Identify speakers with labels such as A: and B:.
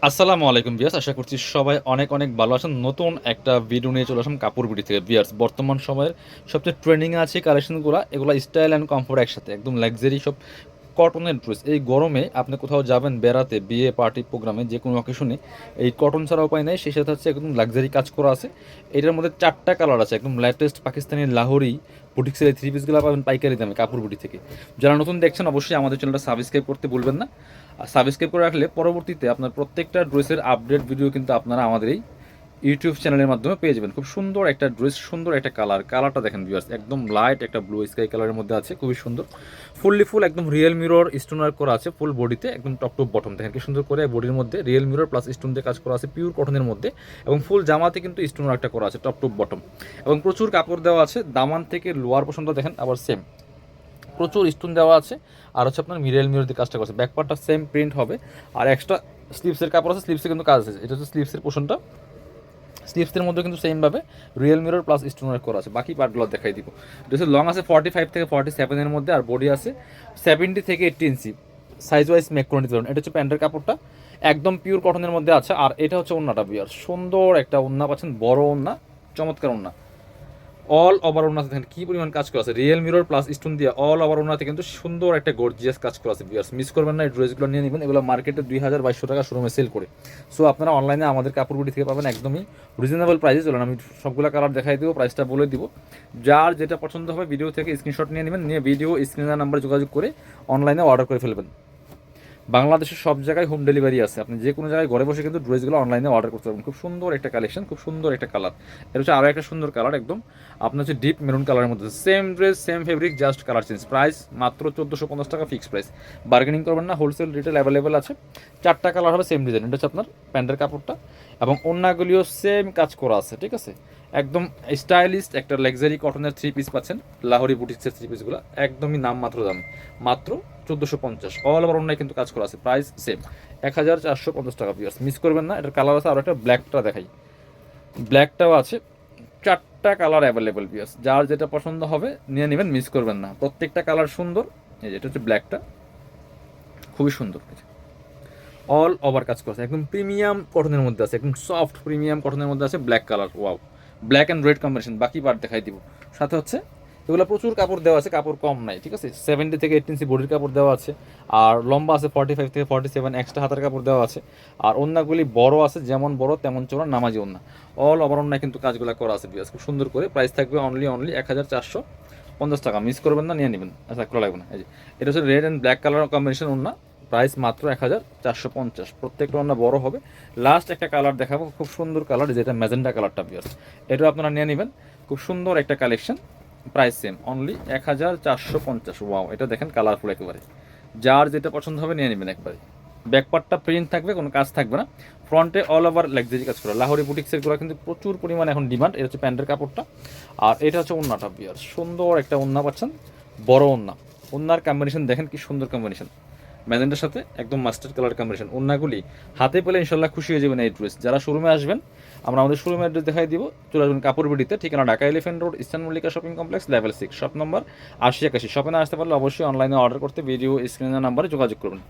A: আসসালামু আলাইকুম বিয়াস, আশা করছি সবাই অনেক অনেক ভালো আছেন। নতুন একটা ভিডিও নিয়ে চলে আসলাম কাপড় বিডি থেকে। বিয়ার্স, বর্তমান সময়ের সবচেয়ে ট্রেন্ডিংয়ে আছে কালেকশনগুলো, এগুলো স্টাইল অ্যান্ড কমফোর্ট একসাথে, একদম লাক্সারি সব কটনের ড্রেস। এই গরমে আপনি কোথাও যাবেন বেড়াতে, বিয়ে পার্টি প্রোগ্রামে, যে কোনো অকেশনে এই কটন ছাড়া উপায় নেই। সেই সাথে হচ্ছে একদম লাক্সারি কাজ করা আছে। এটার মধ্যে 4টা কালার আছে, একদম লেটেস্ট পাকিস্তানি লাহোরি বুটিক্সের এই থ্রি পিসগুলো পাবেন পাইকারি দামে কাপড় বুটি থেকে। যারা নতুন দেখছেন অবশ্যই আমাদের চ্যানেলটা সাবস্ক্রাইব করতে ভুলবেন না। আর সাবস্ক্রাইব করে রাখলে পরবর্তীতে আপনার প্রত্যেকটা ড্রেসের আপডেট ভিডিও কিন্তু আপনারা আমাদের এই ইউটিউব চ্যানেলের মাধ্যমে পেয়ে যাবেন। খুব সুন্দর একটা ড্রেস, সুন্দর একটা কালারটা দেখেন ভিউয়ার্স, একদম লাইট একটা ব্লু স্কাই কালারের মধ্যে আছে, খুবই সুন্দর। ফুল একদম রিয়েল মিরর স্টোন ওয়ার্ক করা আছে ফুল বডিতে, একদম টপ টু বটম দেখেন কি সুন্দর করে বডির মধ্যে রিয়েল মিরর প্লাস স্টোন দিয়ে কাজ করা আছে পিওর কটনের মধ্যে। এবং ফুল জামাতে কিন্তু স্টোন ওয়ার্কটা করা আছে টপ টু বটম, এবং প্রচুর কাপড় দেওয়া আছে। দামান থেকে লোয়ার পোর্শনটা দেখেন আবার সেম, প্রচুর স্টোন দেওয়া আছে। আর হচ্ছে আপনার রিয়েল মিরর দিয়ে কাজটা করছে, ব্যাকপার্টটা সেম প্রিন্ট হবে। আর এক্সট্রা স্লিভসের কাপড় আছে, স্লিভসে কিন্তু কাজ আছে। এটা হচ্ছে স্লিভসের পোর্শনটা, স্লিভসের মধ্যে কিন্তু সেমভাবে real mirror plus stone work করা আছে। বাকি পার্টগুলো দেখাই দিব। ড্রেসের লং আছে 45 থেকে 47 মধ্যে, আর বডি আছে 70 থেকে 80 ইঞ্চি। সাইজ ওয়াইজ মেক করে নিতে পারেন। এটা হচ্ছে প্যান্টের কাপড়টা, একদম পিওর কটনের মধ্যে আছে। আর এটা হচ্ছে ওন্নাটা বিয়ার, সুন্দর একটা ওন্না পাচ্ছেন, বড় ওন্না, চমৎকার ওন্না। অল ওভার ওনাতে দেখেন কি পরিমাণ কাজ করা আছে, রিয়েল মিরর প্লাস স্টোন দিয়ে অল ওভার ওনাতে কিন্তু সুন্দর একটা গর্জিয়াস কাজ করা আছে। বিয়ার্স, মিস করবেন না, এই ড্রেসগুলো নিয়ে নেবেন। এগুলো মার্কেটে 2200 টাকা শোরুমে সেল করে। সো আপনারা অনলাইনে আমাদের কাপড়গুলি থেকে পাবেন একদমই রিজনেবল প্রাইসে। চলেন আমি সবগুলো কালার দেখাই দেবো, প্রাইসটা বলে দিব। যার যেটা পছন্দ হবে ভিডিও থেকে স্ক্রিনশট নিয়ে নেবেন, নিয়ে ভিডিও স্ক্রিনের নাম্বারে যোগাযোগ করে অনলাইনে অর্ডার করে ফেলবেন। বাংলাদেশের সব জায়গায় হোম ডেলিভারি আছে, আপনি যে কোনো জায়গায় ঘরে বসে কিন্তু ড্রেসগুলো অনলাইনে অর্ডার করতে পারবেন। খুব সুন্দর একটা কালেকশন, খুব সুন্দর একটা কালার। এটা হচ্ছে আরও একটা সুন্দর কালার, একদম আপনার হচ্ছে ডিপ মেরুন কালারের মধ্যে, same dress same fabric, just colour change. Price মাত্র 1450 টাকা ফিক্স প্রাইস, বার্গেনিং করবেন না, হোলসেল রিটেল অ্যাভেলেবেল আছে। 4টা কালার হবে, সেম ডিজাইন। এটা হচ্ছে আপনার প্যান্টের কাপড়টা, এবং ওড়নাগুলিও সেম কাজ করা আছে, ঠিক আছে। একদম স্টাইলিস্ট একটা লাক্সারি কটনের থ্রি পিস পাচ্ছেন, লাহোরি বুটিক্সের থ্রি পিসগুলো একদমই নামমাত্র দামে, মাত্র 1450। অল ওভার অন্যায় কিন্তু কাজ করা আছে, প্রাইস সেম 1450 টাকা। পিয়ার্স, মিস করবেন না। এটার কালার আছে, আর একটা ব্ল্যাকটা দেখাই, ব্ল্যাকটাও আছে। 4টা কালার অ্যাভেলেবেল পিয়ার্স, যার যেটা পছন্দ হবে নিয়ে নেবেন, মিস করবেন না। প্রত্যেকটা কালার সুন্দর। এই যে এটা হচ্ছে ব্ল্যাকটা, খুবই সুন্দর। অল ওভার কাজ করছে, একদম প্রিমিয়াম কটনের মধ্যে আছে, একদম সফট প্রিমিয়াম কটনের মধ্যে আছে। Black colour, wow, black and red combination. বাকি পার্ট দেখাই দিব। সাথে হচ্ছে এগুলো প্রচুর কাপড় দেওয়া আছে, কাপড় কম নাই, ঠিক আছে। 70 থেকে 80 ইঞ্চি বডির কাপড় দেওয়া আছে। আর লম্বা আছে 45 থেকে 47, এক্সট্রা হাতের কাপড় দেওয়া আছে। আর ওন্নাগুলি বড় আছে, যেমন বড় তেমন চোরা, নামাজি ওন্না। অল ওভার ওন্নায় কিন্তু কাজগুলো করা আছে বিয়াস, খুব সুন্দর করে। প্রাইস থাকবে অনলি 1450 টাকা। মিস করবেন না, নিয়ে নেবেন। আচ্ছা, খোলা লাগবে না। এই যে এটা হচ্ছে red and black colour combination ওন্না, প্রাইস মাত্র 1450। প্রত্যেকটা ওন্না বড় হবে। লাস্ট একটা কালার দেখাবো, খুব সুন্দর কালার, যেটা ম্যাজেন্ডা কালারটা বিয়ার, এটাও আপনারা নিয়ে নেবেন। খুব সুন্দর একটা collection, price same only 1450। Wow, এটা দেখেন কালারফুল একেবারে, যার যেটা পছন্দ হবে নিয়ে নেবেন একবারে। ব্যাকপার্টটা প্রিন্ট থাকবে, কোনো কাজ থাকবে না। ফ্রন্টে অল ওভার লাক্সারি কাজ করা, লাহোরি বুটিক্সেরগুলো কিন্তু প্রচুর পরিমাণে এখন ডিমান্ড। এটা হচ্ছে প্যান্টের কাপড়টা, আর এটা হচ্ছে ওন্নাটা বিয়ার, সুন্দর একটা ওন্না পাচ্ছেন, বড় ওন্না। ওন্নার কম্বিনেশন দেখেন কি সুন্দর কম্বিনেশন, ম্যাজেন্টার সাথে একদম মাস্টার্ড কালার কম্বিনেশন। ওন্নাগুলি হাতে পেলে ইনশাল্লাহ খুশি হয়ে যাবেন এই ড্রেস। যারা শোরুমে আসবেন, আমরা আমাদের শোরুমের অ্যাড্রেস দেখাই দিব। চলে আসবেন কাপড় বিডিতে, ঠিকানা Dhaka elephant road, eastern Mallika shopping complex, level 6, shop number 8081। শপে না আসতে পারলে অবশ্যই অনলাইনে অর্ডার করতে ভিডিও স্ক্রিনের নাম্বারে যোগাযোগ করবেন।